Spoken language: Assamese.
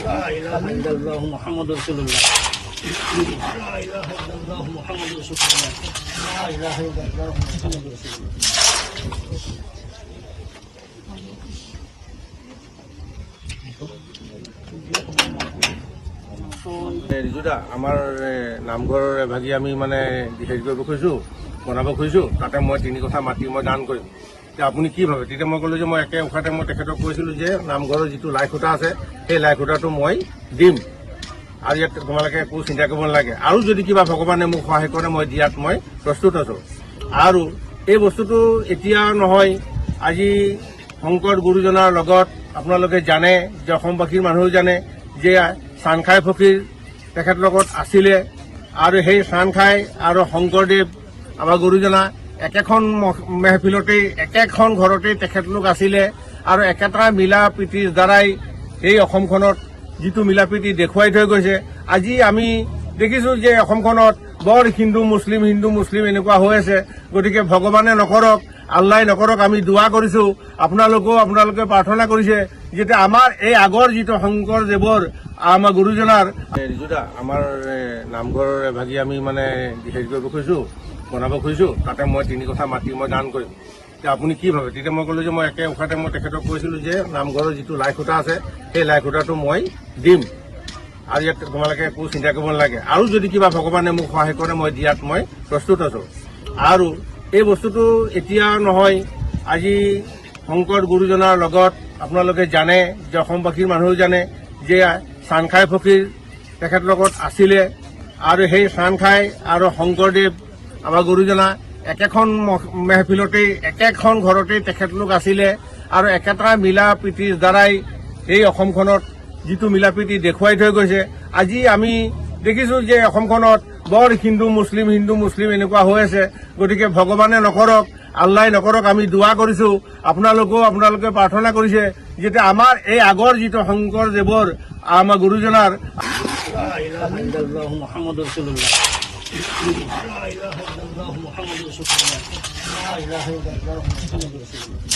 লা ইলাহা ইল্লাল্লাহ মুহাম্মাদুৰ ৰাসূলুল্লাহ। লা ইলাহা ইল্লাল্লাহ মুহাম্মাদুৰ ৰাসূলুল্লাহ। লা ইলাহা ইল্লাল্লাহ মুহাম্মাদুৰ ৰাসূলুল্লাহ। ৰিজুদা, আমাৰ নামঘৰ এভাগি আমি মানে হেৰি কৰিব খুজিছোঁ, বনাব খুজিছোঁ। তাতে মই 3 কথা মাটি মই দান কৰিম। এতিয়া আপুনি কি ভাবে? তেতিয়া মই ক'লোঁ যে মই একে উশাতে মই তেখেতক কৈছিলোঁ যে নামঘৰৰ যিটো লাই খুঁটা আছে সেই লাই খুঁটাটো মই দিম, আৰু ইয়াত তোমালোকে একো চিন্তা কৰিব নালাগে। আৰু যদি কিবা ভগৱানে মোক সহায় কৰে মই দিয়াত মই প্ৰস্তুত আছোঁ। আৰু এই বস্তুটো এতিয়া নহয়, আজি শংকৰ গুৰুজনাৰ লগত আপোনালোকে জানে যে অসমবাসীৰ মানুহেও জানে যে চানখাই ফকীৰ তেখেতৰ লগত আছিলে, আৰু সেই চানখাই আৰু শংকৰদেৱ আমাৰ গুৰুজনা একেখন মেহফিলতেই একেখন ঘৰতেই তেখেতলোক আছিলে, আৰু একেটা মিলা প্ৰীতিৰ দ্বাৰাই এই অসমখনত যিটো মিলা প্ৰীতি দেখুৱাই থৈ গৈছে। আজি আমি দেখিছোঁ যে অসমখনত বৰ হিন্দু মুছলিম এনেকুৱা হৈ আছে। গতিকে ভগৱানে নকৰক, আল্লাই নকৰক, আমি দোৱা কৰিছোঁ, আপোনালোকে প্ৰাৰ্থনা কৰিছে যাতে আমাৰ এই আগৰ যিটো শংকৰদেৱৰ আমাৰ গুৰুজনাৰ ৰিজুদা, আমাৰ নামঘৰ এভাগি আমি মানে হেৰি কৰিব খুজিছোঁ, বনাব খুজিছোঁ। তাতে মই 3 কথা মাটি মই দান কৰিম। এতিয়া আপুনি কি ভাবে? তেতিয়া মই ক'লোঁ যে মই একে উশাতে মই তেখেতক কৈছিলোঁ যে নামঘৰৰ যিটো লাই খুঁটা আছে সেই লাই খুঁটাটো মই দিম, আৰু ইয়াত তোমালোকে একো চিন্তা কৰিব নালাগে। আৰু যদি কিবা ভগৱানে মোক সহায় কৰে মই দিয়াত মই প্ৰস্তুত আছোঁ। আৰু এই বস্তুটো এতিয়া নহয়, আজি শংকৰ গুৰুজনাৰ লগত আপোনালোকে জানে যে অসমবাসীৰ মানুহেও জানে যে চানখাই ফকীৰ তেখেতৰ লগত আছিলে, আৰু সেই চানখাই আৰু শংকৰদেৱ আমাৰ গুৰুজনা একেখন মেহফিলতেই একেখন ঘৰতেই তেখেতলোক আছিলে, আৰু একেটা মিলা প্ৰীতিৰ দ্বাৰাই এই অসমখনত যিটো মিলা প্ৰীতি দেখুৱাই থৈ গৈছে। আজি আমি দেখিছোঁ যে অসমখনত বৰ হিন্দু মুছলিম এনেকুৱা হৈ আছে। গতিকে ভগৱানে নকৰক, আল্লাই নকৰক, আমি দোৱা কৰিছোঁ, আপোনালোকে প্ৰাৰ্থনা কৰিছে যাতে আমাৰ এই আগৰ যিটো শংকৰদেৱৰ আমাৰ গুৰুজনাৰ লা ইলাহা ইল্লাল্লাহ মুহাম্মাদুৰ ৰাসূলুল্লাহ। লা ইলাহা ইল্লাল্লাহ মুহাম্মাদুৰ ৰাসূলুল্লাহ। লা ইলাহা ইল্লাল্লাহ মুহাম্মাদুৰ ৰাসূলুল্লাহ।